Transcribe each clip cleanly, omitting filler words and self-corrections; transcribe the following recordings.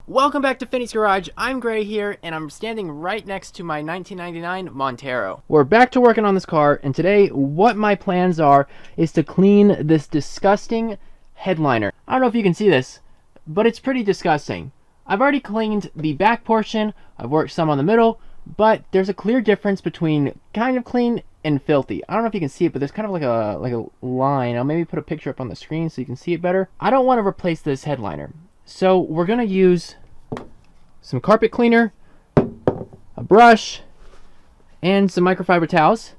Welcome back to Finney's Garage. I'm Gray here, and I'm standing right next to my 1999 Montero. We're back to working on this car, and today what my plans are is to clean this disgusting headliner. I don't know if you can see this, but it's pretty disgusting. I've already cleaned the back portion, I've worked some on the middle, but there's a clear difference between kind of clean and filthy. I don't know if you can see it, but there's kind of like a line. I'll maybe put a picture up on the screen so you can see it better. I don't want to replace this headliner. So we're going to use some carpet cleaner, a brush, and some microfiber towels.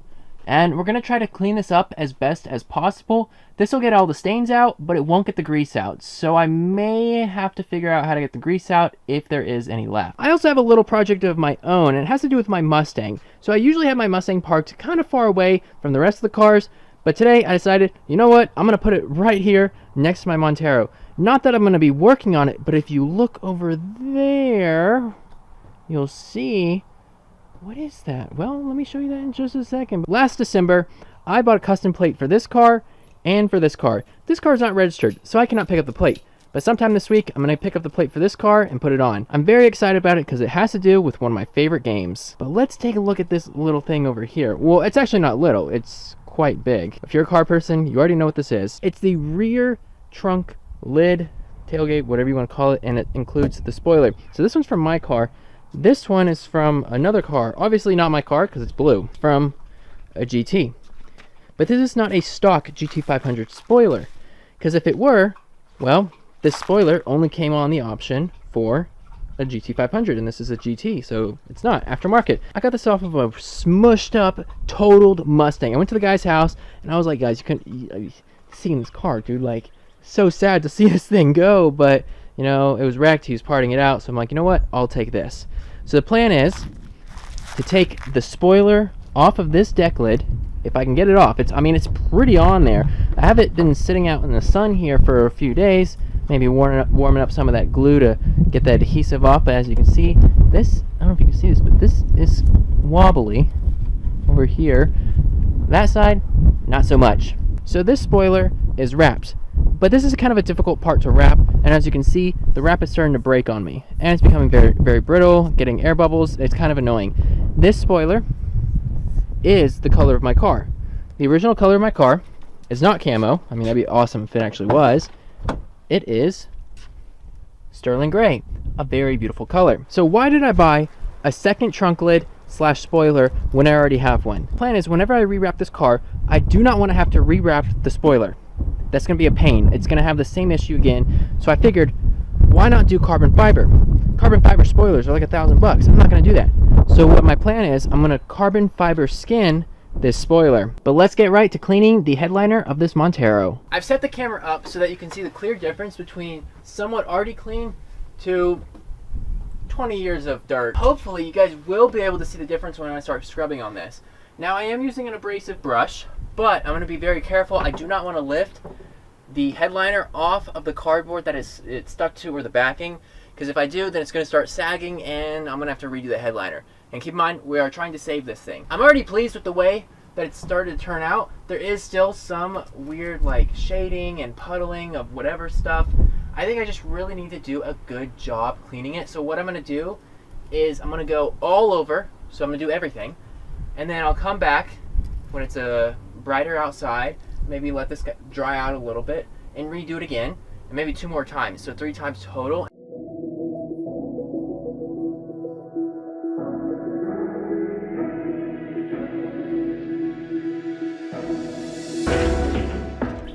And we're going to try to clean this up as best as possible. This will get all the stains out, but it won't get the grease out. So I may have to figure out how to get the grease out if there is any left. I also have a little project of my own, and it has to do with my Mustang. So I usually have my Mustang parked kind of far away from the rest of the cars. But today I decided, you know what? I'm going to put it right here next to my Montero. Not that I'm going to be working on it, but if you look over there, you'll see, what is that? Well, let me show you that in just a second. Last December, I bought a custom plate for this car and for this car. This car is not registered, so I cannot pick up the plate. But sometime this week, I'm going to pick up the plate for this car and put it on. I'm very excited about it because it has to do with one of my favorite games. But let's take a look at this little thing over here. Well, it's actually not little. It's quite big. If you're a car person, you already know what this is. It's the rear trunk lid, tailgate, whatever you want to call it, and it includes the spoiler. So this one's from my car. This one is from another car. Obviously not my car because it's blue. From a GT. But this is not a stock GT500 spoiler. Because if it were, well, this spoiler only came on the option for a GT500, and this is a GT, so it's not aftermarket. I got this off of a smushed up, totaled Mustang. I went to the guy's house, and I was like, guys, you couldn't see this car, dude, like, so sad to see this thing go, but, you know, it was wrecked, he was parting it out, so I'm like, you know what, I'll take this. So the plan is to take the spoiler off of this deck lid, if I can get it off. I mean, it's pretty on there. I have it been sitting out in the sun here for a few days, maybe warming up some of that glue to get that adhesive off. But as you can see, this, I don't know if you can see this, but this is wobbly over here. That side, not so much. So this spoiler is wrapped, but this is kind of a difficult part to wrap, and as you can see, the wrap is starting to break on me, and it's becoming very, very brittle, getting air bubbles. It's kind of annoying. This spoiler is the color of my car. The original color of my car is not camo. I mean, that'd be awesome if it actually was. It is sterling gray, a very beautiful color. So why did I buy a second trunk lid / spoiler when I already have one? The plan is whenever I rewrap this car, I do not want to have to rewrap the spoiler. That's going to be a pain. It's going to have the same issue again. So I figured, why not do carbon fiber? Carbon fiber spoilers are like $1,000. I'm not going to do that. So what my plan is, I'm going to carbon fiber skin this spoiler. But let's get right to cleaning the headliner of this Montero. I've set the camera up so that you can see the clear difference between somewhat already clean to 20 years of dirt. Hopefully you guys will be able to see the difference when I start scrubbing on this. Now I am using an abrasive brush, but I'm going to be very careful. I do not want to lift the headliner off of the cardboard that it's stuck to, or the backing, because if I do, then it's going to start sagging and I'm going to have to redo the headliner. And keep in mind, we are trying to save this thing. I'm already pleased with the way that it started to turn out. There is still some weird like shading and puddling of whatever stuff. I think I just really need to do a good job cleaning it. So what I'm going to do is I'm going to go all over. So I'm going to do everything. And then I'll come back when it's brighter outside, maybe let this dry out a little bit, and redo it again, and maybe 2 more times. So 3 times total.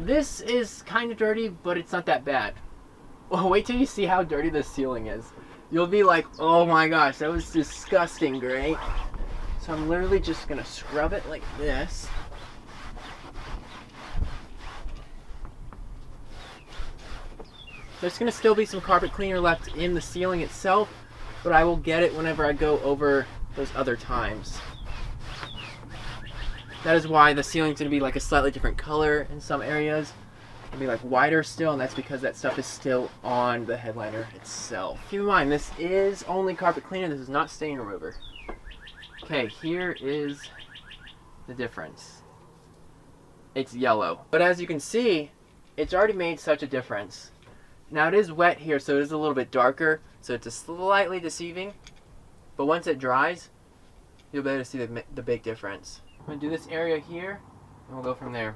This is kind of dirty, but it's not that bad. Well, wait till you see how dirty the ceiling is. You'll be like, oh my gosh, that was disgusting, Gray. So I'm literally just gonna scrub it like this. There's gonna still be some carpet cleaner left in the ceiling itself, but I will get it whenever I go over those other times. That is why the ceiling's gonna be like a slightly different color in some areas. It'll be like whiter still, and that's because that stuff is still on the headliner itself. Keep in mind, this is only carpet cleaner, this is not stain remover. Okay, here is the difference. It's yellow. But as you can see, it's already made such a difference. Now it is wet here, so it is a little bit darker. So it's slightly deceiving, but once it dries, you'll be able to see the big difference. I'm going to do this area here, and we'll go from there.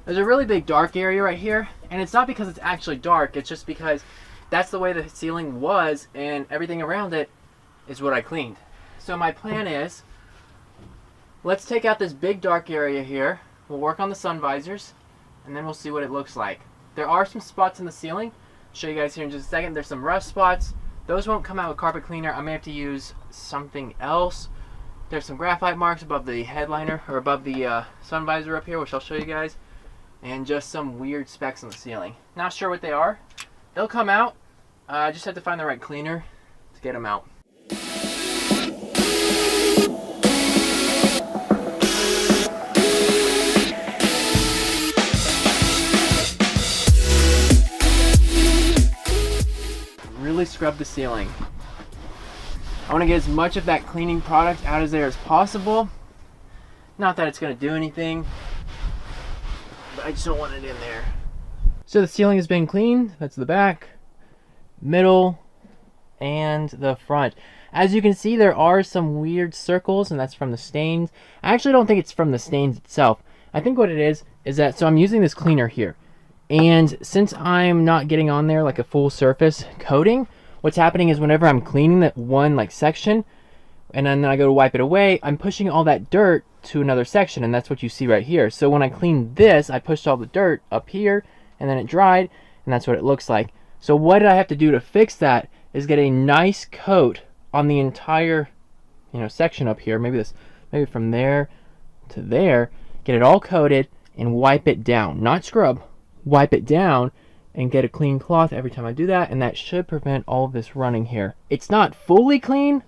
There's a really big dark area right here, and it's not because it's actually dark, it's just because that's the way the ceiling was, and everything around it is what I cleaned. So my plan is, let's take out this big dark area here, we'll work on the sun visors, and then we'll see what it looks like. There are some spots in the ceiling, I'll show you guys here in just a second. There's some rust spots. Those won't come out with carpet cleaner. I may have to use something else. There's some graphite marks above the headliner, or above the sun visor up here, which I'll show you guys. And just some weird specks on the ceiling. Not sure what they are. They'll come out. I just have to find the right cleaner to get them out. Really scrub the ceiling. I want to get as much of that cleaning product out of there as possible. Not that it's going to do anything, but I just don't want it in there. So the ceiling has been cleaned. That's the back, middle, and the front. As you can see, there are some weird circles, and that's from the stains. I actually don't think it's from the stains itself. I think what it is that, so I'm using this cleaner here. And since I'm not getting on there like a full surface coating, what's happening is whenever I'm cleaning that one like section, and then I go to wipe it away, I'm pushing all that dirt to another section, and that's what you see right here. So when I cleaned this, I pushed all the dirt up here, and then it dried, and that's what it looks like. So what did I have to do to fix that is get a nice coat on the entire, section up here. Maybe from there to there, get it all coated and wipe it down. Not scrub, wipe it down and get a clean cloth every time I do that, and that should prevent all of this running here. It's not fully clean,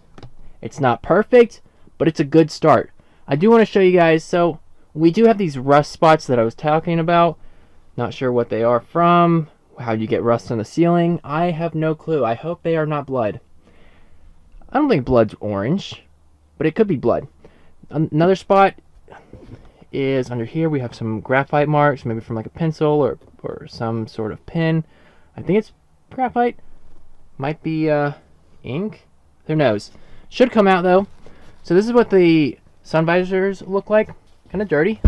it's not perfect, but it's a good start. I do want to show you guys, so we do have these rust spots that I was talking about. Not sure what they are from, how you get rust on the ceiling. I have no clue. I hope they are not blood. I don't think blood's orange, but it could be blood. Another spot is under here. We have some graphite marks, maybe from like a pencil or some sort of pen. I think it's graphite. Might be ink. Who knows? Should come out though. So this is what the sun visors look like. Kind of dirty.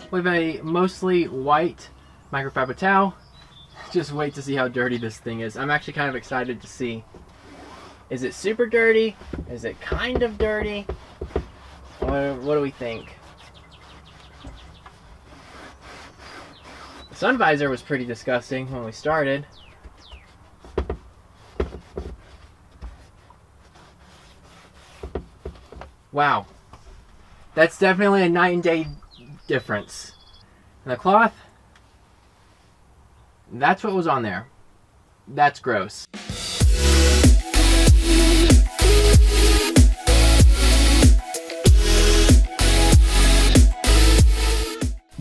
We have a mostly white microfiber towel. Just wait to see how dirty this thing is. I'm actually kind of excited to see. Is it super dirty? Is it kind of dirty? What do we think? The sun visor was pretty disgusting when we started. Wow. That's definitely a night and day difference. And the cloth, that's what was on there. That's gross.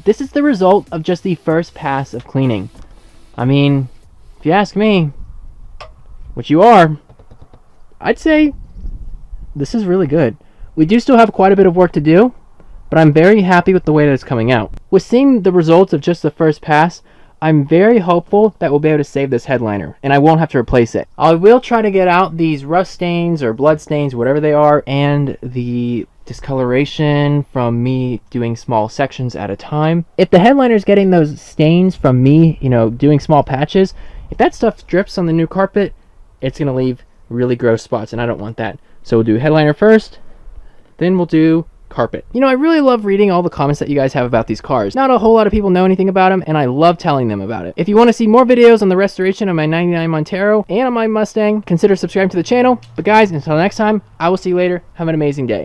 This is the result of just the first pass of cleaning. I mean, if you ask me, which you are, I'd say this is really good. We do still have quite a bit of work to do, but I'm very happy with the way that it's coming out. With seeing the results of just the first pass, I'm very hopeful that we'll be able to save this headliner, and I won't have to replace it. I will try to get out these rust stains or blood stains, whatever they are, and the discoloration from me doing small sections at a time. If the headliner is getting those stains from me, doing small patches, if that stuff drips on the new carpet, it's going to leave really gross spots, and I don't want that. So we'll do headliner first, then we'll do carpet. I really love reading all the comments that you guys have about these cars. Not a whole lot of people know anything about them, and I love telling them about it. If you want to see more videos on the restoration of my 99 Montero and on my Mustang, consider subscribing to the channel. But guys, until next time, I will see you later. Have an amazing day.